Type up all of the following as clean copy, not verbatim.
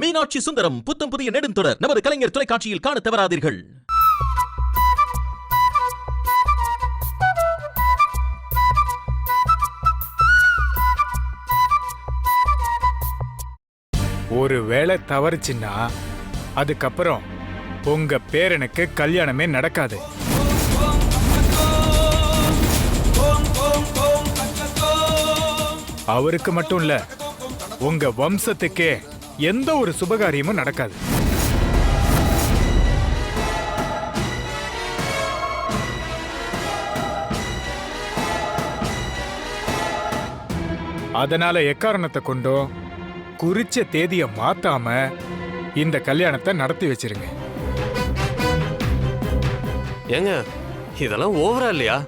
மீனாட்சி சுந்தரம் புத்தம் புதிய நெடுந்தொடர் நமது கலைஞர் தொலைக்காட்சியில் காண தவறாதீர்கள். ஒரு வேளை தவறுச்சுன்னா அதுக்கப்புறம் உங்க பேரனுக்கு கல்யாணமே நடக்காது. அவருக்கு மட்டும் இல்ல, உங்க வம்சத்துக்கே எந்த ஒரு சுபகாரியமும் நடக்காது. அதனால எக்காரணத்தை கொண்டோ குறிச்ச தேதியை மாத்தாம இந்த கல்யாணத்தை நடத்தி வச்சிருங்க. ஏங்க இதெல்லாம் ஓவரா இல்லையா?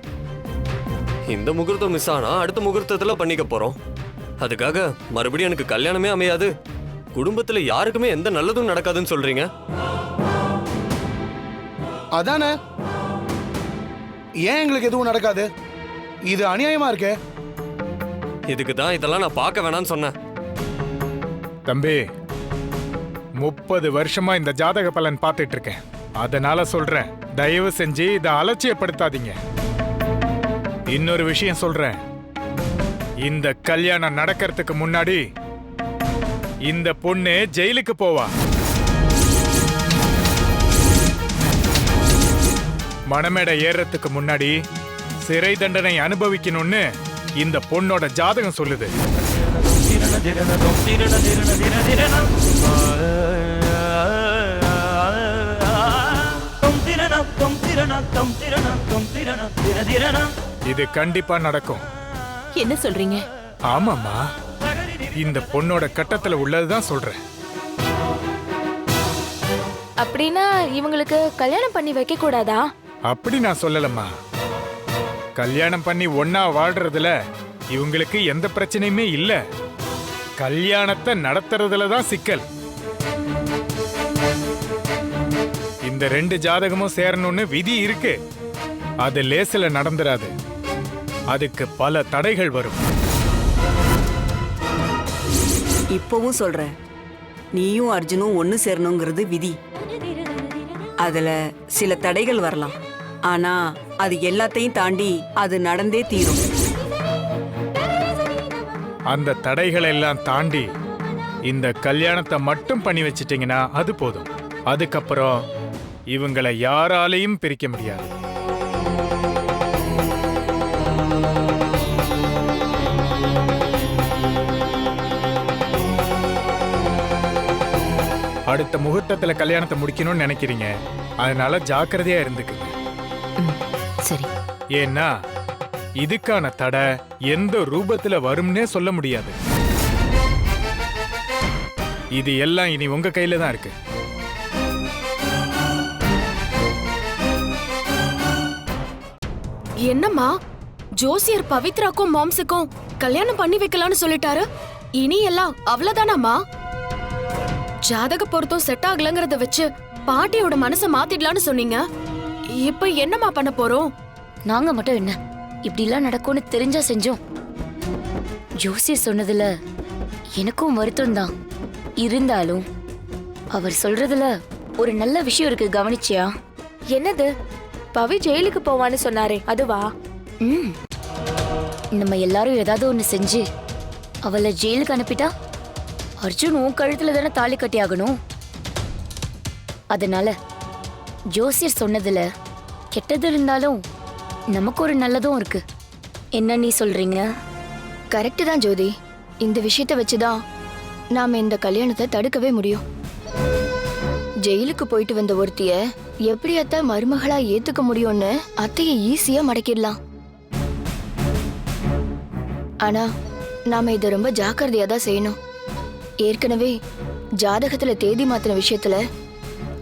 இந்த முகூர்த்தம் மிஸ் ஆனா அடுத்த முகூர்த்தத்துல பண்ணிக்க போறோம். அதுக்காக மறுபடியும் எனக்கு கல்யாணமே அமையாது, குடும்பத்துல யாருக்குமே எந்த நல்லதும் நடக்காதுன்னு சொல்றீங்க? அதானே, ஏன் எங்களுக்கு எதுவும் நடக்காது? இது அநியாயமா இருக்கே. இதுக்கு தான் இதெல்லாம் நான் பார்க்க வேணாம்னு சொன்னேன். தம்பி, 30 வருஷமா இந்த ஜாதக பலன் பார்த்துட்டு இருக்கேன். அதனால சொல்றேன், தயவு செஞ்சு இதை அலட்சியப்படுத்தாதீங்க. இன்னொரு விஷயம் சொல்றேன், இந்த கல்யாணம் நடக்கிறதுக்கு முன்னாடி இந்த பொண்ணு ஜெயிலுக்கு போவா. மணமேடை ஏறத்துக்கு முன்னாடி சிறை தண்டனை அனுபவிக்கணும்னு இந்த பொண்ணோட ஜாதகம் சொல்லுது. இது கண்டிப்பா நடக்கும். என்ன சொல்றீங்க? ஆமாமா, இந்த பொண்ணோட கட்டத்துல உள்ளதுதான் சொல்றேன். அப்படின்னா இவங்களுக்கு கல்யாணம் பண்ணி வைக்க கூடாதா? அப்படி நான் சொல்லலம்மா. கல்யாணம் பண்ணி ஒன்னா வாழ்றதுல இவங்களுக்கு எந்த பிரச்சனையுமே இல்ல. கல்யாணத்தை நடத்துறதுல தான் சிக்கல். இந்த 2 ஜாதகமும் சேரணும்னு விதி இருக்கு. அது லேசில நடந்துராது. அதுக்கு பல தடைகள் வரும். இப்பவும் சொல்றேன், நீயும் அர்ஜுனும் ஒன்னு சேரணுங்கிறது விதி. அதுல சில தடைகள் வரலாம், ஆனா அது எல்லாத்தையும் தாண்டி அது நடந்தே தீரும். அந்த தடைகளை எல்லாம் தாண்டி இந்த கல்யாணத்தை மட்டும் பண்ணி வச்சிட்டீங்கன்னா அது போதும். அதுக்கப்புறம் இவங்களை யாராலையும் பிரிக்க முடியாது. அடுத்த முகூர்த்தத்துல கல்யாணத்தை முடிக்கணும்னு நினைக்கிறீங்க, அதனால ஜாக்கிரதையா இருந்துக்குங்க. சரி. ஏன்னா இதுக்கான தடை எந்த ரூபத்துல வரும்னே சொல்ல முடியாது. இது எல்லாம் இனி உங்க கையில தான் இருக்கு. என்னம்மா, ஜோசியர் பவித்ராக்கும் மாம்ஸுக்கும் கல்யாணம் பண்ணி வைக்கலாம்னு சொல்லிட்டாரு. இனி எல்லாம் அவ்வளவுதானாமா? ஜாதக பொருத்தம் செட் ஆகலங்கறத வச்சு பாட்டியோட மனசை மாத்திடலாம்னு சொன்னீங்க. இப்ப என்னம்மா பண்ண போறோம்? நாங்க மட்டும் என்ன இப்படி எல்லாம் நடக்கும்னு தெரிஞ்சா செஞ்சோம். ஜோசியர் சொன்னதுல எனக்கும் வருத்தம் தான். இருந்தாலும் அவர் சொல்றதுல ஒரு நல்ல விஷயம் இருக்கு, கவனிச்சியா? என்னது? பவி ஜெயிலுக்கு போவான்னு சொன்னாரே, அதுவா? நம்ம எல்லாரும் ஏதாவது ஒண்ணு செஞ்சு அவளை ஜெயிலுக்கு அனுப்பிட்டா அர்ஜுன் உன் கழுத்துல தானே தாலி கட்டி ஆகணும். அதனால ஜோசியர் சொன்னதுல கெட்டது இருந்தாலும் நமக்கு ஒரு நல்லதும் இருக்கு. என்ன நீ சொல்றீங்க? கரெக்ட் தான் ஜோதி. இந்த விஷயத்த வச்சுதான் நாம இந்த கல்யாணத்தை தடுக்கவே முடியும். ஜெயிலுக்கு போயிட்டு வந்த ஒருத்திய எப்படி அத்தை மருமகளா ஏத்துக்க முடியும்னு அத்தைய ஈஸியா மடக்கிடலாம். ஆனா நாம இதை ரொம்ப ஜாக்கிரதையா தான் செய்யணும். ஏற்கனவே ஜாதகத்துல தேதி மாத்தின விஷயத்துல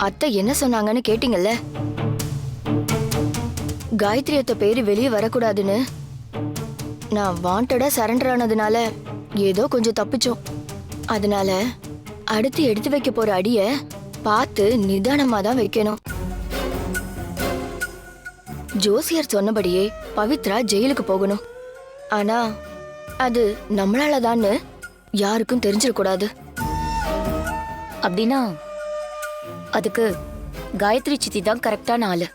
அத்தை என்ன சொன்னாங்கன்னு கேட்டீங்கல்ல? காயத்ரி அத்தை பேரு வெளியே வரக்கூடாதுன்னு. நான் வாண்டடா சரண்டர் ஆனதுனால ஏதோ கொஞ்சம் தப்பிச்சோம். அதனால அடுத்து எடுத்து வைக்க போற அடிய பார்த்து நிதானமா தான் வைக்கணும். ஜோசியர் சொன்னபடியே பவித்ரா ஜெயிலுக்கு போகணும். ஆனா அது நம்மளாலதான்னு யாருக்கும் தெரிஞ்சிடக்கூடாது. அப்படின்னா அதுக்கு காயத்ரி சித்தி தான் கரெக்டான ஆளு.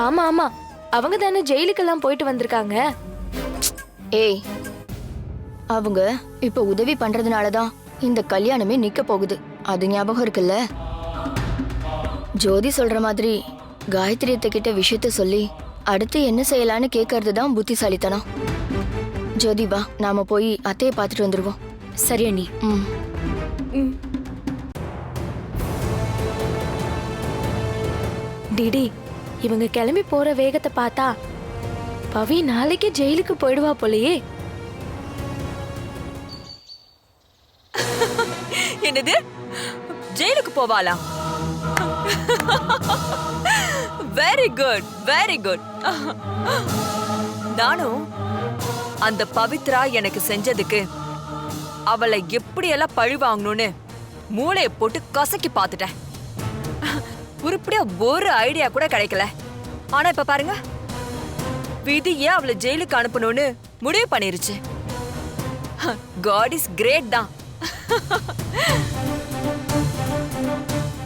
ஆமா ஆமா, அவங்க தானே ஜெயிலுக்கெல்லாம் போயிட்டு வந்திருக்காங்க. ஏய், அவங்க இப்ப உதவி பண்றதுனாலதான் இந்த கல்யாணமே நிக்க போகுது. அது ஞாபகம் இருக்குல்ல? ஜோதி சொல்ற மாதிரி காயத்ரி அத்தை கிட்ட விஷயத்த சொல்லி அடுத்து என்ன செய்யலான்னு கேட்கறது தான் புத்திசாலித்தனம். ஜோதி வா, நாம போய் அத்தையை பார்த்துட்டு வந்துருவோம். சரி அண்ணி. டிடி, இவங்க கிளம்பி போற வேகத்தை பார்த்தா பவி நாளைக்கு ஜெயிலுக்கு போயிடுவா போலயே. என்னது, ஜெயிலுக்கு போவாளா? Very good, very good. நானும் அந்த பவித்ரா எனக்கு செஞ்சதுக்கு அவளை எப்படியெல்லாம் பழி வாங்கணும்னு மூளையை போட்டு கசக்கி பார்த்துட்டேன். உருப்படியா ஒரு ஐடியா கூட கிடைக்கல. ஆனா இப்ப பாருங்க, விதியே அவளை ஜெயிலுக்கு அனுப்பணும்னு முடிவு பண்ணிருச்சு. காட் இஸ் கிரேட் தான்.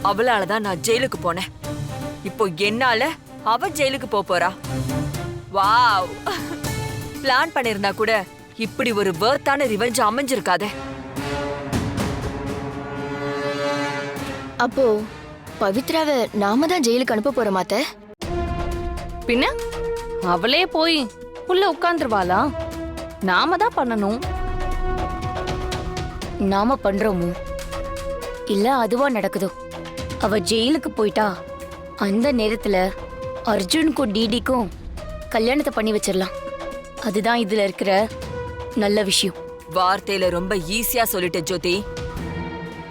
அவளாலதான் நான் ஜெயிலுக்கு போனேன். இப்போ என்னால அவ ஜெயிலுக்கு போறா. வாவ், பிளான் பண்ணிருந்தா கூட இப்படி ஒரு வர்த்தான ரிவெஞ்ச் அமைஞ்சிருக்காதே. அப்போ பவித்ராவை நாம தான் ஜெயிலுக்கு அனுப்ப போறோம் அத்தை. பின்ன அவளே போய் உள்ள உட்கார்ந்துருவாளா? நாம தான் பண்ணணும். நாம பண்றோமோ இல்ல அதுவா நடக்குதோ, அவ ஜெயிலுக்கு போயிட்டா அந்த நேரத்துல அர்ஜுனுக்கும் டிடிக்கும் கல்யாணத்தை பண்ணி வச்சிடலாம். அதுதான் இதுல இருக்கிற நல்ல விஷயம். வார்த்தையில ரொம்ப ஈஸியா சொல்லிட்ட ஜோதி.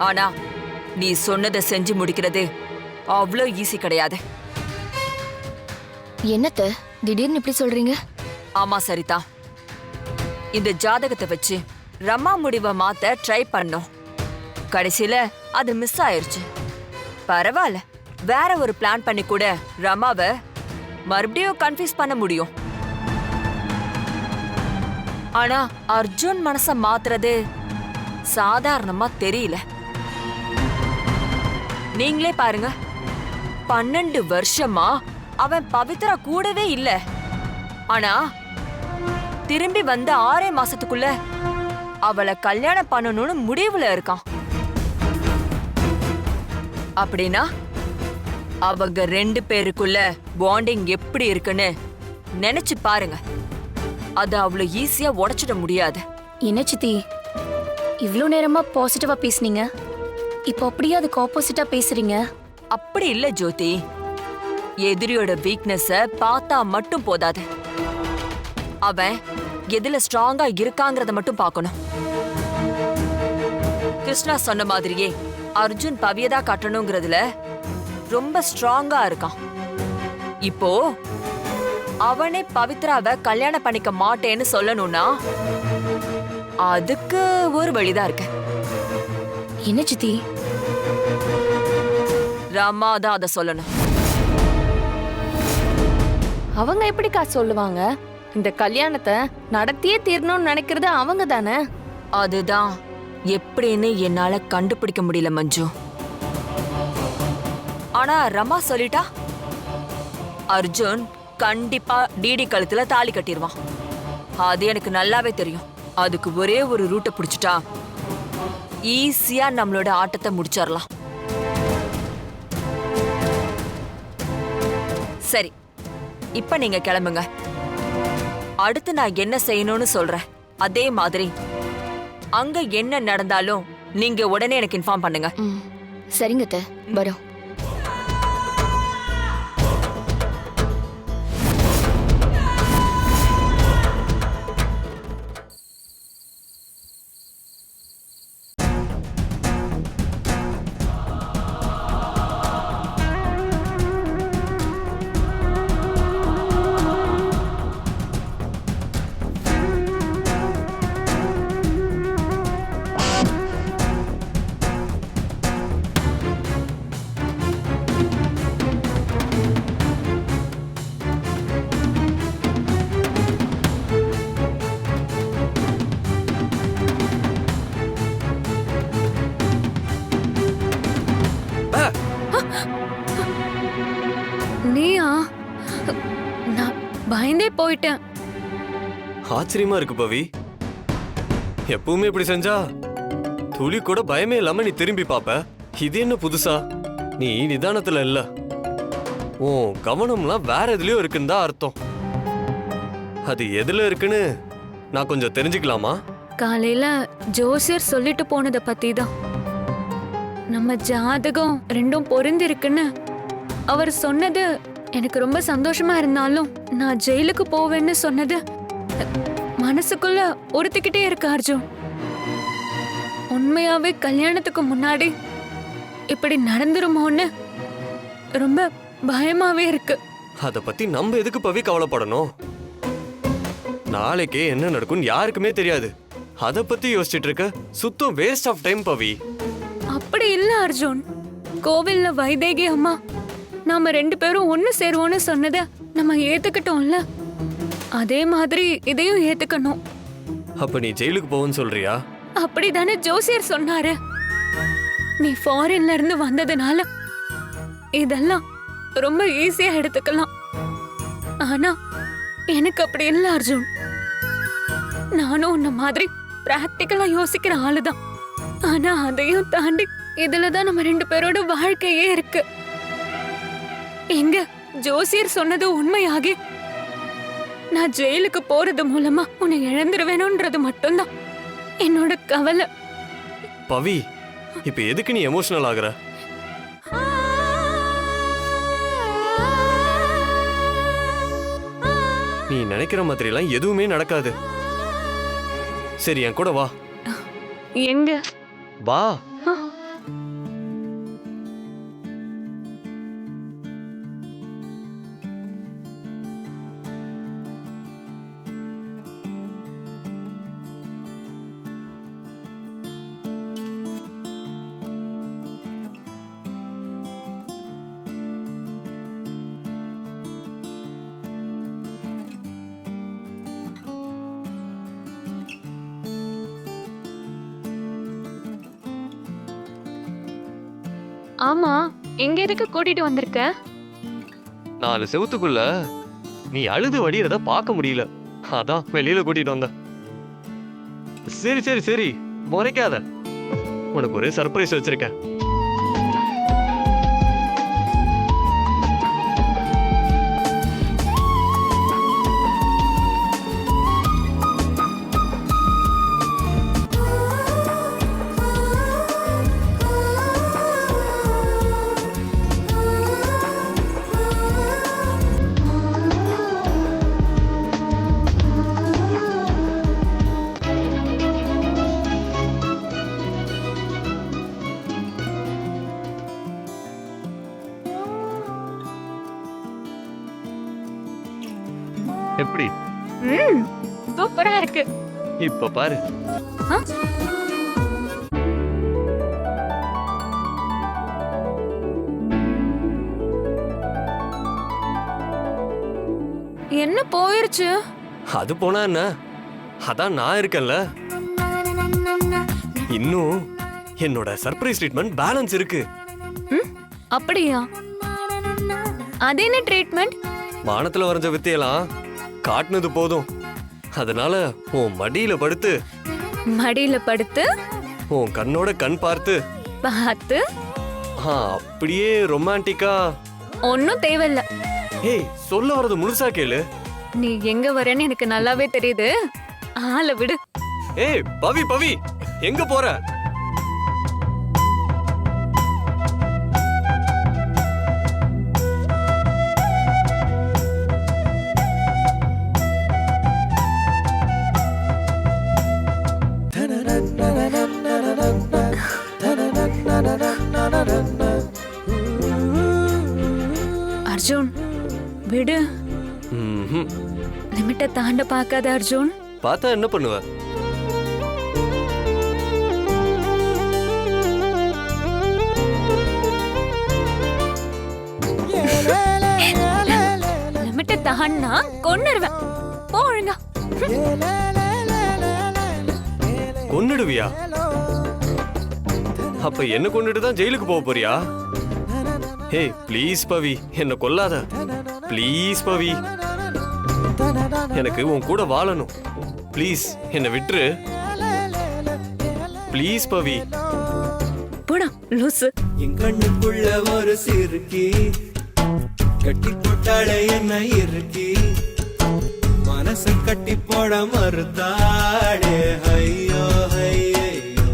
ஆனா நீ சொன்னதை செஞ்சு முடிக்கிறது அவ்வளோ ஈஸி கிடையாது. என்னத்த திடீர்னு இப்படி சொல்றீங்க? ஆமா சரிதா, இந்த ஜாதகத்தை வச்சு ரமா முடிவை மாத்த ட்ரை பண்ணோம். கடைசியில அது மிஸ் ஆயிருச்சு. பரவாயில்ல, வேற ஒரு பிளான் பண்ணி கூட ரமாவை மறுபடியும் கன்ஃபியூஸ் பண்ண முடியும். ஆனா அர்ஜுன் மனச மாத்துறது சாதாரணமா தெரியல. நீங்களே பாருங்க, 12 வருஷமா அவன் பவித்ரா கூடவே இல்ல. ஆனா திரும்பி வந்த 6 மாசத்துக்குள்ள அவளை கல்யாணம் பண்ணணும்னு முடிவுல இருக்கான். அப்படின்னா அவங்க 2 பேருக்குள்ள பாண்டிங் எப்படி இருக்குன்னு நினைச்சு பாருங்க. அது அவ்வளவு ஈஸியா உடைச்சிட முடியாது. என்ன சித்தி இவ்ளோ நேரமா பாசிட்டிவா பேசுனீங்க, இப்போ அப்படியே அதுக்கு ஆப்போசிட்டா பேசுறீங்க. அப்படி இல்ல ஜோதி, எதிரியோட வீக்னஸ பார்த்தா மட்டும் போதாது. அவன் எதுல ஸ்ட்ராங்கா இருக்காங்கறத மட்டும் பார்க்கணும். கிருஷ்ணா சொன்ன மாதிரியே அர்ஜுன் பவியதா காட்டணுங்கிறதுல ரொம்ப ஸ்ட்ராங்கா இருக்கான். இப்போ அவனே பவித்ராவை கல்யாணம் பண்ணிக்க மாட்டேன்னு சொல்லணும்னா அதுக்கு ஒரு வழிதான் இருக்கு. என்ன சித்தி? ராமா தான் அதை சொல்லணும். அவங்க எப்படிக்கா சொல்லுவாங்க? இந்த கல்யாணத்தை நடத்தியே தீரணும்னு நினைக்கிறது அவங்க தானே. அதுதான் எப்படின்னு என்னால கண்டுபிடிக்க முடியல மஞ்சு. ஆனா ரமா சொல்லிட்டா அர்ஜுன் கண்டிப்பா டிடி கழுத்துல தாலி கட்டிடுவான். அது எனக்கு நல்லாவே தெரியும். அதுக்கு ஒரே ஒரு ரூட்டை பிடிச்சிட்டா ஈஸியா நம்மளோட ஆட்டத்தை முடிச்சிடலாம். சரி, இப்ப நீங்க கிளம்புங்க. அடுத்து நான் என்ன செய்யணும்னு சொல்றேன். அதே மாதிரி அங்க என்ன நடந்தாலும் நீங்க உடனே எனக்கு இன்ஃபார்ம் பண்ணுங்க. சரிங்க அத்தை, வரோம். பயந்தே போயிட்டேன். ஆச்சரியமா இருக்கு பவி. எப்பவுமே இப்படி செஞ்சா துளி கூட பயமே இல்லாம நீ திரும்பி பாப்ப. இது என்ன புதுசா? நீ நிதானத்துல இல்ல, உன் கவனம்லாம் வேற எதுலயோ இருக்குன்னு தான் அர்த்தம். அது எதுல இருக்குன்னு நான் கொஞ்சம் தெரிஞ்சுக்கலாமா? காலையில ஜோசியர் சொல்லிட்டு போனதை பத்தி தான். நம்ம ஜாதகம் ரெண்டும் பொருந்திருக்குன்னு அவர் சொன்னது எனக்கு ரொம்ப சந்தோஷமா இருந்தாலும், நான் ஜெயிலுக்கு போவேன்னு சொன்னது மனசுக்குள்ள உறுத்திக்கிட்டே இருக்கு அர்ஜுன். உண்மையாவே கல்யாணத்துக்கு முன்னாடி இப்படி நடந்துருமோன்னு ரொம்ப பயமாவே இருக்கு. அத பத்தி நம்ம எதுக்கு பவி கவலைப்படணும்? நாளைக்கே என்ன நடக்கும்னு யாருக்குமே தெரியாது. அத பத்தி யோசிச்சுட்டு இருக்க சுத்தம் வேஸ்ட் ஆஃப் டைம் பவி. அப்படி இல்ல அர்ஜுன். கோவில்ல வைதேகி அம்மா நாம 2 பேரும் ஒண்ணு சேருவோம்னு சொன்னத நம்ம ஏத்துக்கிட்டோம்ல, அதே மாதிரி இதையும் ஏத்துக்கணும். அப்ப நீ ஜெயிலுக்கு போவன்னு சொல்றியா? அப்படிதானே ஜோசியர் சொன்னாரு. நீ ஃபாரின்ல இருந்து வந்ததுனால இதெல்லாம் ரொம்ப ஈஸியா எடுத்துக்கலாம். ஆனா எனக்கு அப்படி இல்ல அர்ஜுன். நானும் உன்ன மாதிரி பிராக்டிக்கலா யோசிக்கிற ஆளுதான். ஆனா அதையும் தாண்டி இதுலதான் நம்ம 2 பேரோட வாழ்க்கையே இருக்கு. எங்க ஜோசியர் சொன்னது உண்மையாகி நான் ஜெயிலுக்கு போறது மூலமா உன்னை இழந்துருவேணும்ன்றது மட்டும்தான் என்னோட கவலை. பவி, இப்ப எதுக்கு நீ எமோஷனல் ஆகுற? நீ நினைக்கிற மாதிரி எல்லாம் எதுவுமே நடக்காது. சரி, என் கூட வா. எங்க? வா. ஆமா, எங்க எதுக்கு கூட்டிட்டு வந்திருக்க? 4 செவுத்துக்குள்ள நீ அழுது வடிகிறத பார்க்க முடியல, அதான் வெளியில கூட்டிட்டு வந்த. சரி சரி சரி, முறைக்காத. உனக்கு ஒரு சர்ப்ரைஸ் வச்சிருக்கேன். எப்படி? சூப்பரா இருக்கு. இப்ப பாரு. என்ன போயிருச்சு? அது போனா என்ன, அதான் நான் இருக்கேன்ல. இன்னும் என்னோட சர்ப்ரைஸ் ட்ரீட்மெண்ட் பேலன்ஸ் இருக்கு. அப்படியா? அது என்ன ட்ரீட்மெண்ட்? வானத்துல வரைஞ்ச வித்தையெல்லாம் காட்டுனது போதும். அதனால உன் மடியில படுத்து உன் கண்ணோட கண் பார்த்து அப்படியே ரொமான்டிக்கா. ஒன்னும் தேவையில்ல. ஏய், சொல்ல வரது முழுசா கேளு. நீ எங்க வரேன்னு எனக்கு நல்லாவே தெரியுது. ஆள விடு. ஏய் பவி பவி, எங்க போற? அர்ஜுன் விடு. லிமிட்ட தாண்ட பார்க்காத அர்ஜுன். பார்த்தா என்ன பண்ணுவ? லிமிட்ட தாண்டா கொன்னுருவேன். போ ஒழுங்கா. கொன்னுடுவியா? அப்ப என்ன கொன்னுட்டு தான் ஜெயிலுக்கு போக போறியா? ஹே ப்ளீஸ் பவி, என்ன கொல்லாத ப்ளீஸ் பவி. எனக்கு உன் கூட வாழணும். ப்ளீஸ் என்னை விட்டுரு. ப்ளீஸ் பவி. போடா லூசு. என் கண்ணுக்குள்ள ஒரு சிறுக்கி கட்டி போட்டாளே என்ன இருக்கி மனச கட்டி போட மறுத்தாளே ஐயோ ஐயோ.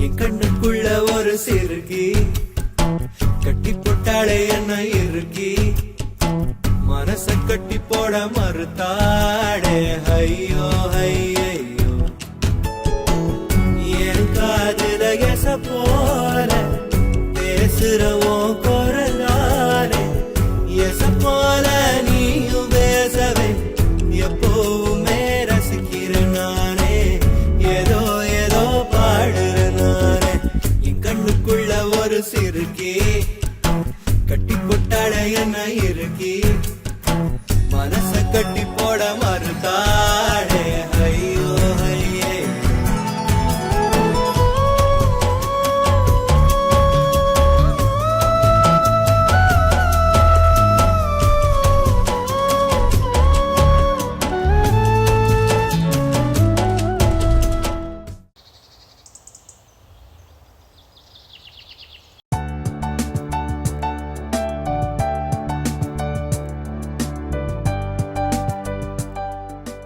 என் கண்ணுக்குள்ள ஒரு சிறுக்கி கட்டி போட்டாளே என்ன இருக்கி மனச கட்டி போட மறுத்தாளே ஐயோ ஐயோ. என் காதுல எச போல பேசுறவோ குரலாலே எச போல நீயும் பேசவே எப்பவுமே ரசிக்கிறேன் நானே. ஏதோ ஏதோ பாடுறேன் நானே. என் கண்ணுக்குள்ள ஒரு சிறுக்கி கட்டி போட்டாட என்ன இருக்கி மனச கட்டி போட மறுத்தாடே ஐயோ ஐயே.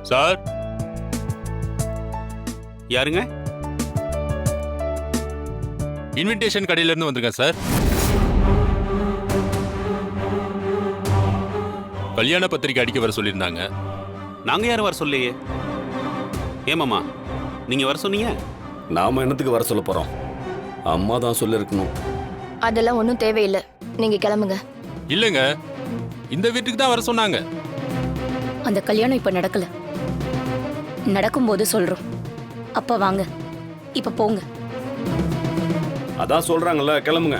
சார், யாருங்க? இன்விடேஷன் கடையில இருந்து வந்திருக்கேன் சார். கல்யாண பத்திரிக்கை அடிக்க வர சொல்லியிருந்தாங்க. நாங்க யாரும் வர சொல்லையே. ஏமாமா நீங்க வர சொன்னீங்க? நாம என்னத்துக்கு வர சொல்ல போறோம்? அம்மா தான் சொல்லிருக்கணும். அதெல்லாம் ஒன்றும் தேவையில்லை, நீங்க கிளம்புங்க. இல்லைங்க, இந்த வீட்டுக்கு தான் வர சொன்னாங்க. அந்த கல்யாணம் இப்ப நடக்கல, நடக்கும்போது சொல்றோம். அப்ப வாங்க, இப்ப போங்க. அதான் சொல்றாங்கல்ல, கிளம்புங்க.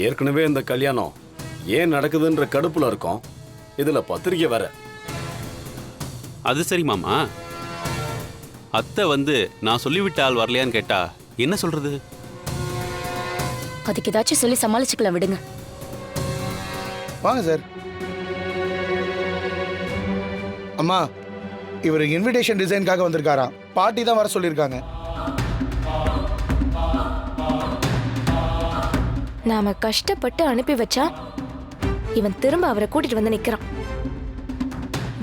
ஏற்கனவே இந்த கல்யாணம் ஏன் நடக்குதுன்ற கடுப்புல இருக்கோம். இதுல பத்திரிக்கை வேற. அது சரி மாமா, அத்தை வந்து நான் சொல்லிவிட்ட ஆள் வரலையான்னு கேட்டா என்ன சொல்றது? அதுக்கு ஏதாச்சும் சொல்லி சமாளிச்சுக்கலாம், விடுங்க. வாங்க சார். அம்மா, இவர் இன்விடேஷன் டிசைனுக்காக வந்திருக்காராம். பார்ட்டி தான் வர சொல்லியிருக்காங்க. நாம கஷ்டப்பட்டு அனுப்பி வச்சா இவன் திரும்ப அவரை கூட்டிட்டு வந்து நிக்கிறான்.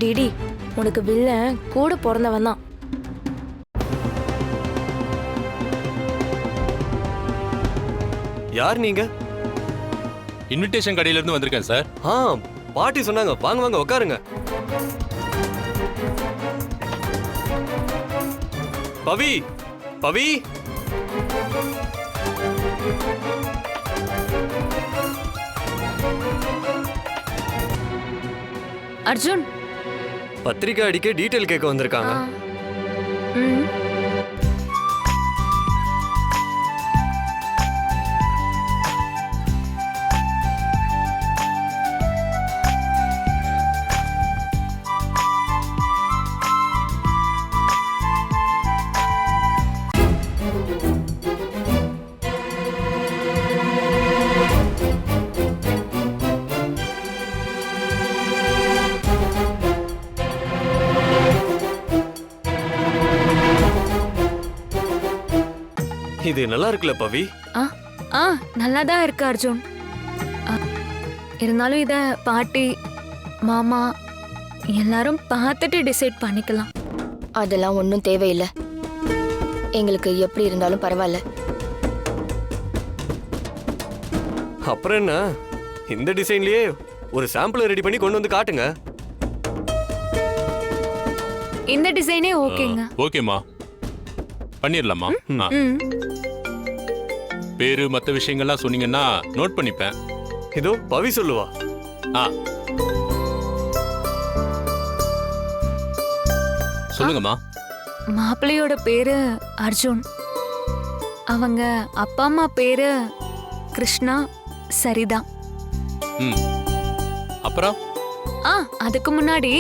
டிடி, உனக்கு வில்லன் கூட பிறந்தவன் தான். யார் நீங்க? இன்விடேஷன் கடையில இருந்து வந்திருக்கேன் சார். பாட்டி சொன்னாங்க. வாங்க வாங்க உட்காருங்க. பவி, பவி. அர்ஜுன், பத்திரிக்கை அடிக்க டீடைல் கேட்க வந்திருக்காங்க. இது நல்லா இருக்குல்ல பவி? நல்லா தான் இருக்கு அர்ஜுன். இருந்தாலும் இத பாட்டி மாமா எல்லாரும் பார்த்துட்டு டிசைட் பண்ணிக்கலாம். அதெல்லாம் ஒன்றும் தேவையில்லை, எங்களுக்கு எப்படி இருந்தாலும் பரவாயில்ல. அப்புறம் என்ன, இந்த டிசைன்லயே ஒரு சாம்பிள் ரெடி பண்ணி கொண்டு வந்து காட்டுங்க. இந்த டிசைனே ஓகேங்க. ஓகேம்மா, பண்ணிடலாமா? பேரு மற்ற விஷயங்கள்லாம் சொன்னீங்கன்னா நோட் பண்ணிப்பேன். இதோ பவி சொல்லுவா. சொல்லுங்கம்மா. மாப்பிள்ளையோட பேரு அர்ஜுன். அவங்க அப்பா அம்மா பேரு கிருஷ்ணா, சரிதா. அப்புறம் அதுக்கு முன்னாடி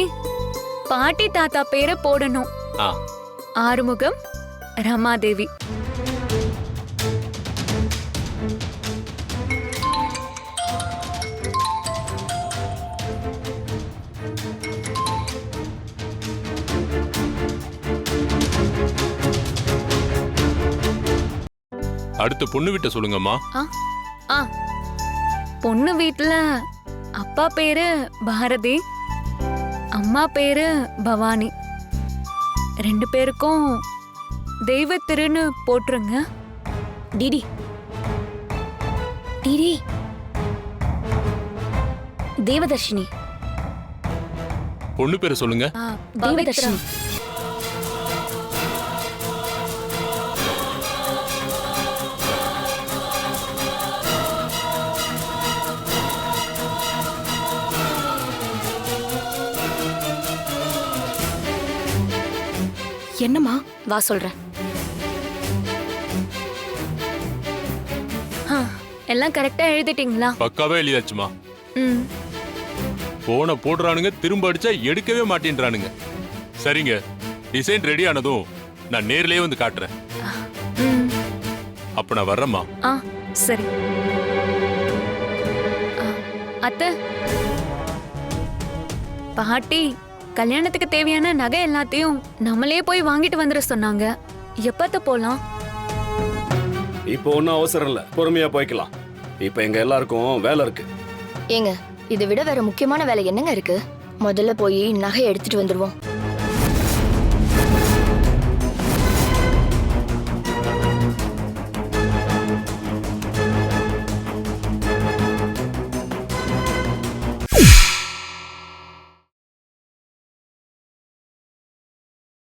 பாட்டி தாத்தா பேரை போடணும். ஆறுமுகம், ரமாதேவி. அடுத்து பொண்ணு வீட்டை சொல்லுங்கம்மா. ஆ பொண்ணு வீட்ல அப்பா பேரு பாரதி, அம்மா பேரு பவானி. 2 பேருக்கும் தெய்வ திருன்னு போட்டுருங்க. DD DD Devadarshini. பொண்ணு பேரை சொல்லுங்க. தேவதர்ஷினி. என்னம்மா? வா சொல்றேன். எல்லாம் கரெக்டா எழுதிட்டீங்களா? பக்காவே எழுதியாச்சுமா. ம். போனை போடுறானுங்க, திரும்ப அடிச்சா எடுக்கவே மாட்டேன்றானுங்க. சரிங்க, டிசைன் ரெடி ஆனதும் நான் நேர்லயே வந்து காட்டுறேன். ம். அப்ப நான் வர்றேம்மா. ஆ சரி. அத்தை, பாட்டி கல்யாணத்துக்கு தேவையான நகை எல்லாத்தையும் நம்மளே போய் வாங்கிட்டு வந்துட சொன்னாங்க. எப்பத்த போலாம்? இப்போ ஒன்றும் அவசரம் இல்லை, பொறுமையா போய்க்கலாம். இப்போ எங்க எல்லாருக்கும் வேலை இருக்கு. ஏங்க, இதை விட வேற முக்கியமான வேலை என்னங்க இருக்கு? முதல்ல போய் நகை எடுத்துட்டு வந்துருவோம்.